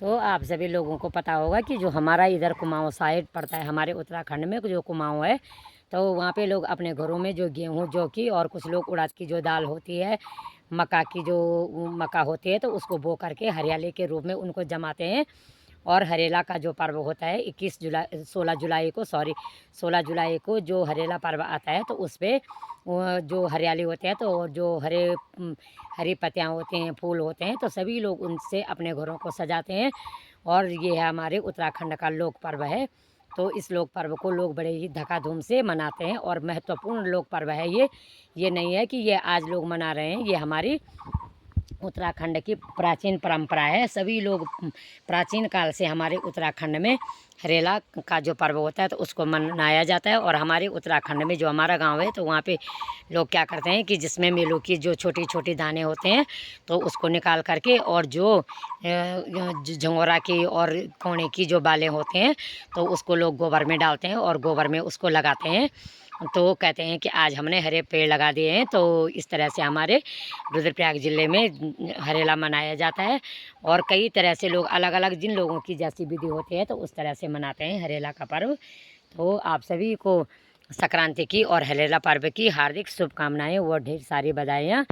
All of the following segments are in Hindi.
तो आप सभी लोगों को पता होगा कि जो हमारा इधर कुमाऊँ साइड पड़ता है, हमारे उत्तराखंड में जो कुमाऊँ है, तो वहाँ पे लोग अपने घरों में जो गेहूँ जौ की और कुछ लोग उड़द की जो दाल होती है, मक्का की जो मक्का होती है, तो उसको बो करके हरियाली के रूप में उनको जमाते हैं। और हरेला का जो पर्व होता है 16 जुलाई को जो हरेला पर्व आता है, तो उस पर जो हरियाली होते हैं, तो जो हरी पत्तियाँ होते हैं, फूल होते हैं, तो सभी लोग उनसे अपने घरों को सजाते हैं। और ये है हमारे उत्तराखंड का लोक पर्व है। तो इस लोक पर्व को लोग बड़े ही धूमधाम से मनाते हैं और महत्वपूर्ण लोक पर्व है ये नहीं है कि ये आज लोग मना रहे हैं, ये हमारी उत्तराखंड की प्राचीन परंपरा है। सभी लोग प्राचीन काल से हमारे उत्तराखंड में हरेला का जो पर्व होता है, तो उसको मनाया जाता है। और हमारे उत्तराखंड में जो हमारा गांव है, तो वहाँ पे लोग क्या करते हैं कि जिसमें मेलों की जो छोटी छोटी दाने होते हैं, तो उसको निकाल करके और जो झंगोरा की और कोने की जो बालें होते हैं, तो उसको लोग गोबर में डालते हैं और गोबर में उसको लगाते हैं। तो कहते हैं कि आज हमने हरे पेड़ लगा दिए हैं। तो इस तरह से हमारे रुद्रप्रयाग ज़िले में हरेला मनाया जाता है। और कई तरह से लोग अलग अलग जिन लोगों की जैसी विधि होती है, तो उस तरह से मनाते हैं हरेला का पर्व। तो आप सभी को संक्रांति की और हरेला पर्व की हार्दिक शुभकामनाएं व ढेर सारी बधाइयाँ।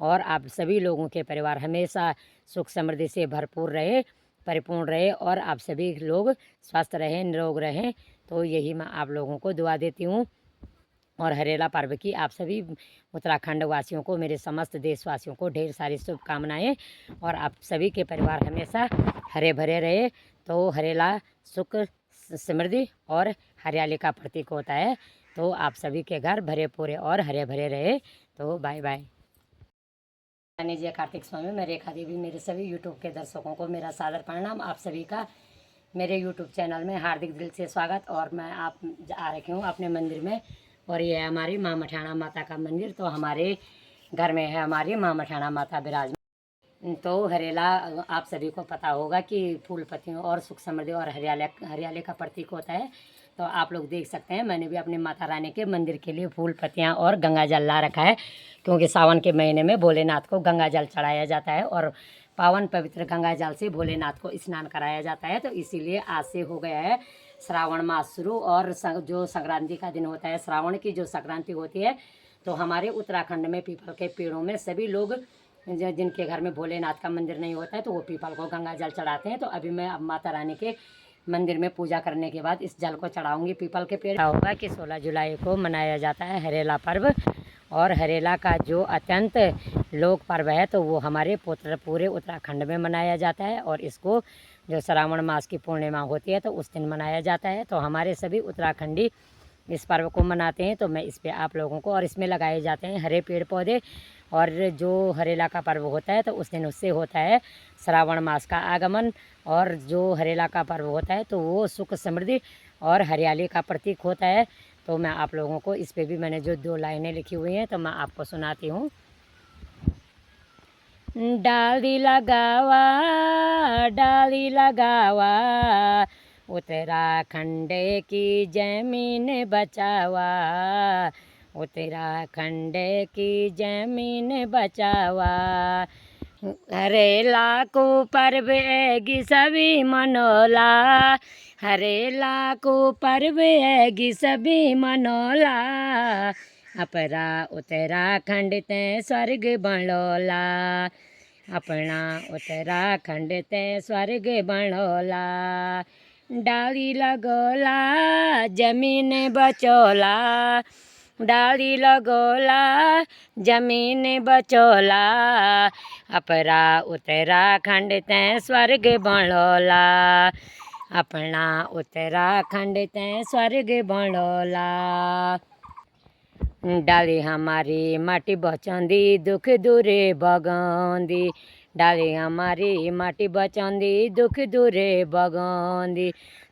और आप सभी लोगों के परिवार हमेशा सुख समृद्धि से भरपूर रहे, परिपूर्ण रहे, और आप सभी लोग स्वस्थ रहें, निरोग रहें। तो यही मैं आप लोगों को दुआ देती हूँ। और हरेला पर्व की आप सभी उत्तराखंड वासियों को, मेरे समस्त देशवासियों को ढेर सारी शुभकामनाएं। और आप सभी के परिवार हमेशा हरे भरे रहे। तो हरेला सुख, समृद्धि और हरियाली का प्रतीक होता है। तो आप सभी के घर भरे पूरे और हरे भरे रहे। तो बाय बाय। जय कार्तिक स्वामी, मैं रेखा देवी, मेरे सभी यूट्यूब के दर्शकों को मेरा सादर प्रणाम। आप सभी का मेरे यूट्यूब चैनल में हार्दिक दिल से स्वागत। और मैं आप आ रखी हूँ अपने मंदिर में, और ये है हमारी माँ मठाना माता का मंदिर। तो हमारे घर में है हमारी माँ मठाना माता विराजमान। तो हरेला आप सभी को पता होगा कि फूल पत्तियों और सुख समृद्धि और हरियाली का प्रतीक होता है। तो आप लोग देख सकते हैं, मैंने भी अपनी माता रानी के मंदिर के लिए फूल पत्तियाँ और गंगा जल ला रखा है, क्योंकि सावन के महीने में भोलेनाथ को गंगा जल चढ़ाया जाता है और पावन पवित्र गंगा जल से भोलेनाथ को स्नान कराया जाता है। तो इसीलिए आज से हो गया है श्रावण मास शुरू। और जो संक्रांति का दिन होता है, श्रावण की जो संक्रांति होती है, तो हमारे उत्तराखंड में पीपल के पेड़ों में सभी लोग जिनके घर में भोलेनाथ का मंदिर नहीं होता है, तो वो पीपल को गंगा जल चढ़ाते हैं। तो अभी मैं अब माता रानी के मंदिर में पूजा करने के बाद इस जल को चढ़ाऊंगी पीपल के पेड़। होगा कि 16 जुलाई को मनाया जाता है हरेला पर्व। और हरेला का जो अत्यंत लोक पर्व है, तो वो हमारे पूरे उत्तराखंड में मनाया जाता है। और इसको जो श्रावण मास की पूर्णिमा होती है, तो उस दिन मनाया जाता है। तो हमारे सभी उत्तराखंडी इस पर्व को मनाते हैं। तो मैं इस पे आप लोगों को, और इसमें लगाए जाते हैं हरे पेड़ पौधे। और जो हरेला का पर्व होता है, तो उस दिन उससे होता है श्रावण मास का आगमन। और जो हरेला का पर्व होता है, तो वो सुख समृद्धि और हरियाली का प्रतीक होता है। तो मैं आप लोगों को इस पे भी मैंने जो 2 लाइनें लिखी हुई हैं, तो मैं आपको सुनाती हूँ। डाली लगावा, डाली लगावा, उत्तराखंड की जमीन बचावा, उत्तराखंड की जमीन बचावा। हरेला को पर्व एगी सभी मनोला, हरेला को पर्व एगी सभी मनोला, अपना उत्तराखंड ते स्वर्ग बनोला, अपना उत्तराखंड ते स्वर्ग बनोला। डाली लगोला, जमीन बचोला, डाली लगोला, जमीन बचोला, अपना उत्तराखंड ते स्वर्ग बनोला, अपना उत्तराखंड ते स्वर्ग बनोला। डाली हमारी माटी बचांदी, दुख दूरे भगांदी, डाली हमारी माटी बचांदी, दुख दूरे भगांदी,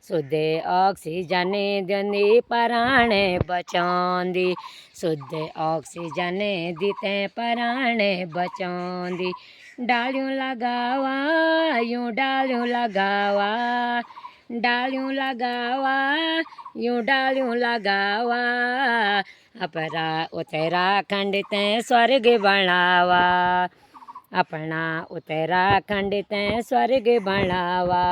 शुद्ध ऑक्सीजन देंदी, प्राण बचांदी, शुद्ध ऑक्सीजन देते प्राण बचांदी। डालियों लगावा, यूं डालियों लगावा, डालियों लगावा, यूं डालियों लगावा, अपना उत्तराखंड ते स्वर्ग बनावा, अपना उत्तराखंड तैं स्वर्ग बनावा।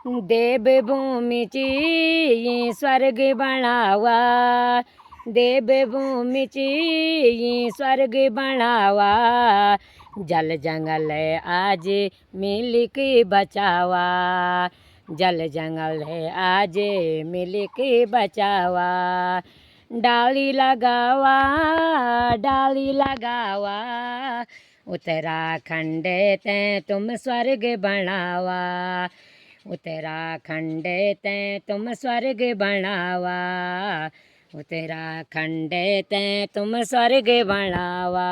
देवभूमि ची स्वर्ग बनावा, देवभूमि ची स्वर्ग बनावा। जल जंगल आज मिल के बचावा, जल जंगल है आज मिल के बचावा। डाली लगावा, डाली लगावा, उत्तराखंड तैं तुम स्वर्ग बनावा, उत्तराखंड तैं तुम स्वर्ग बनावा, उत्तराखंड तैं तुम स्वर्ग बनावा।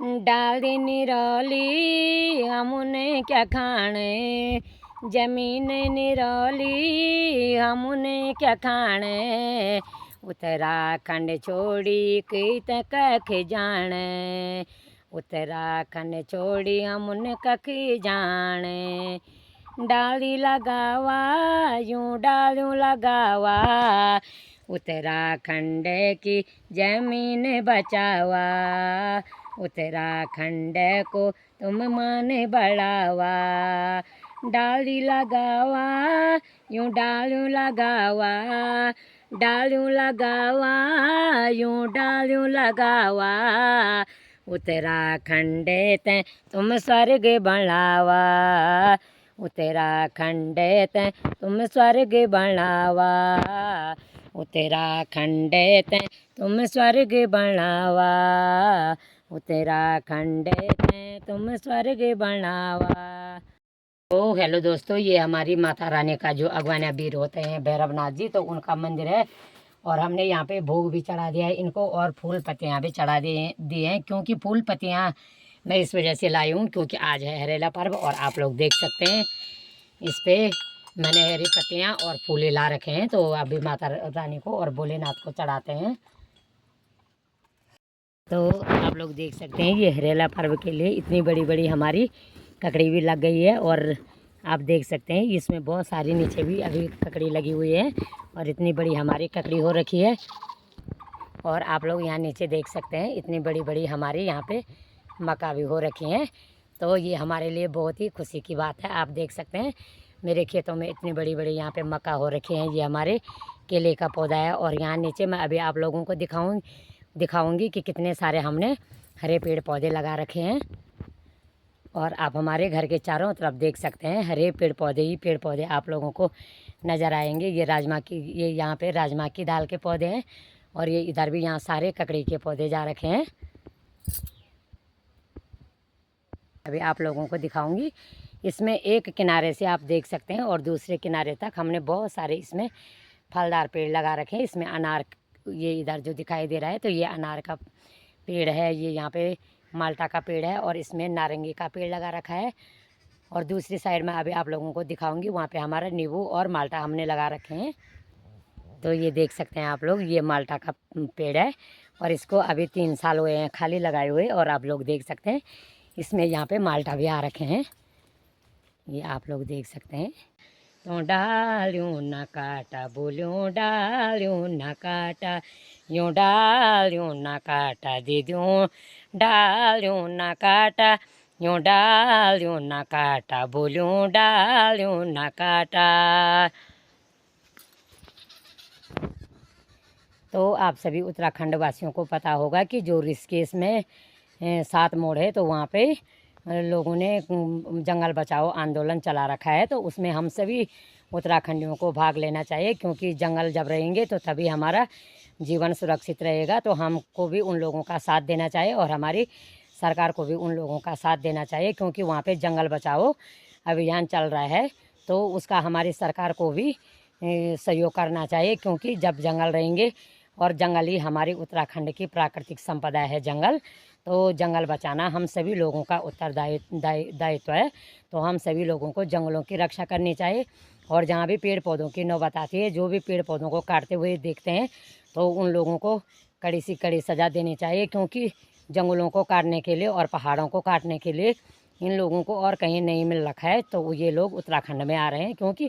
डाली निरोली हमने क्या खाने, जमीन निरोली हमने क्या खाने। उत्तराखंड छोड़ी की कख जाने, उत्तराखंड छोड़ी हमने कख जाने। डाली लगावा यूं डालूं लगावा, उत्तराखंड की जमीन बचावा, उत्तराखंड को तुम माने बढ़ावा। डाली लगावा यूं डालूं लगावा, डालूं लगावा यूं डालूं लगावा। उत्तराखंड तैं तुम स्वर्ग बनावा, उत्तराखंड तैं तुम स्वर्ग बनावा, उत्तराखंड तैं तुम स्वर्ग बनावा, उत्तराखंड तैं तुम स्वर्ग बनावा। तो हेलो दोस्तों, ये हमारी माता रानी का जो अगवाना वीर होते हैं भैरवनाथ जी, तो उनका मंदिर है। और हमने यहाँ पे भोग भी चढ़ा दिया है इनको, और फूल पत्तियाँ भी चढ़ा दिए हैं। क्योंकि फूल पत्तियाँ मैं इस वजह से लाई हूँ क्योंकि आज है हरेला पर्व, और आप लोग देख सकते हैं इस पर मैंने हरी पत्तियाँ और फूले ला रखे हैं। तो अभी माता रानी को और भोलेनाथ को चढ़ाते हैं। तो आप लोग देख सकते हैं ये हरेला पर्व के लिए इतनी बड़ी बड़ी हमारी ककड़ी भी लग गई है। और आप देख सकते हैं इसमें बहुत सारी नीचे भी अभी ककड़ी लगी हुई है, और इतनी बड़ी हमारी ककड़ी हो रखी है। और आप लोग यहाँ नीचे देख सकते हैं इतनी बड़ी बड़ी हमारी यहाँ पे मक्का भी हो रखी हैं। तो ये हमारे लिए बहुत ही खुशी की बात है। आप देख सकते हैं मेरे खेतों में इतनी बड़ी बड़ी यहाँ पे मक्का हो रखी हैं। ये हमारे केले का पौधा है। और यहाँ नीचे मैं अभी आप लोगों को दिखाऊंगी कि कितने सारे हमने हरे पेड़ पौधे लगा रखे हैं। और आप हमारे घर के चारों तरफ देख सकते हैं हरे पेड़ पौधे ही पेड़ पौधे आप लोगों को नज़र आएंगे। ये यहाँ पे राजमा की दाल के पौधे हैं, और ये इधर भी यहाँ सारे ककड़ी के पौधे जा रखे हैं। अभी आप लोगों को दिखाऊंगी। इसमें एक किनारे से आप देख सकते हैं और दूसरे किनारे तक हमने बहुत सारे इसमें फलदार पेड़ लगा रखे हैं। इसमें अनार, ये इधर जो दिखाई दे रहा है तो ये अनार का पेड़ है, ये यहाँ पे माल्टा का पेड़ है, और इसमें नारंगी का पेड़ लगा रखा है। और दूसरी साइड में अभी आप लोगों को दिखाऊंगी, वहाँ पे हमारा नींबू और माल्टा हमने लगा रखे हैं। तो ये देख सकते हैं आप लोग, ये माल्टा का पेड़ है, और इसको अभी 3 साल हुए हैं खाली लगाए हुए। और आप लोग देख सकते हैं इसमें यहाँ पे माल्टा भी आ रखे हैं, ये आप लोग देख सकते हैं। तो डालूं न काटा बोलूं डालूं न काटा, यूँ डालूं न काटा दीदूं डालूं न काटा, यूँ डालूं न काटा बोलूं डालूं न काटा। तो आप सभी उत्तराखंड वासियों को पता होगा कि जो ऋषिकेश में 7 मोड़ है, तो वहाँ पे लोगों ने जंगल बचाओ आंदोलन चला रखा है। तो उसमें हम सभी उत्तराखंडियों को भाग लेना चाहिए, क्योंकि जंगल जब रहेंगे तो तभी हमारा जीवन सुरक्षित रहेगा। तो हमको भी उन लोगों का साथ देना चाहिए, और हमारी सरकार को भी उन लोगों का साथ देना चाहिए, क्योंकि वहाँ पे जंगल बचाओ अभियान चल रहा है। तो उसका हमारी सरकार को भी सहयोग करना चाहिए, क्योंकि जब जंगल रहेंगे, और जंगल ही हमारी उत्तराखंड की प्राकृतिक संपदा है जंगल, तो जंगल बचाना हम सभी लोगों का दायित्व है। तो हम सभी लोगों को जंगलों की रक्षा करनी चाहिए। और जहाँ भी पेड़ पौधों की नौबत आती है, जो भी पेड़ पौधों को काटते हुए देखते हैं, तो उन लोगों को कड़ी से कड़ी सज़ा देनी चाहिए, क्योंकि जंगलों को काटने के लिए और पहाड़ों को काटने के लिए इन लोगों को और कहीं नहीं मिल रखा है। तो ये लोग उत्तराखंड में आ रहे हैं, क्योंकि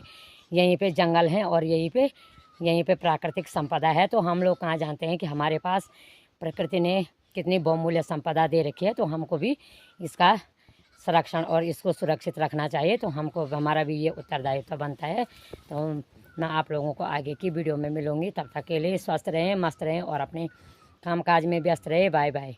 यहीं पे जंगल हैं और यहीं पे प्राकृतिक संपदा है। तो हम लोग कहाँ जानते हैं कि हमारे पास प्रकृति ने कितनी बहुमूल्य संपदा दे रखी है, तो हमको भी इसका संरक्षण और इसको सुरक्षित रखना चाहिए। तो हमको हमारा भी ये उत्तरदायित्व बनता है। तो मैं आप लोगों को आगे की वीडियो में मिलूँगी। तब तक के लिए स्वस्थ रहें, मस्त रहें और अपने कामकाज में व्यस्त रहें। Bye bye.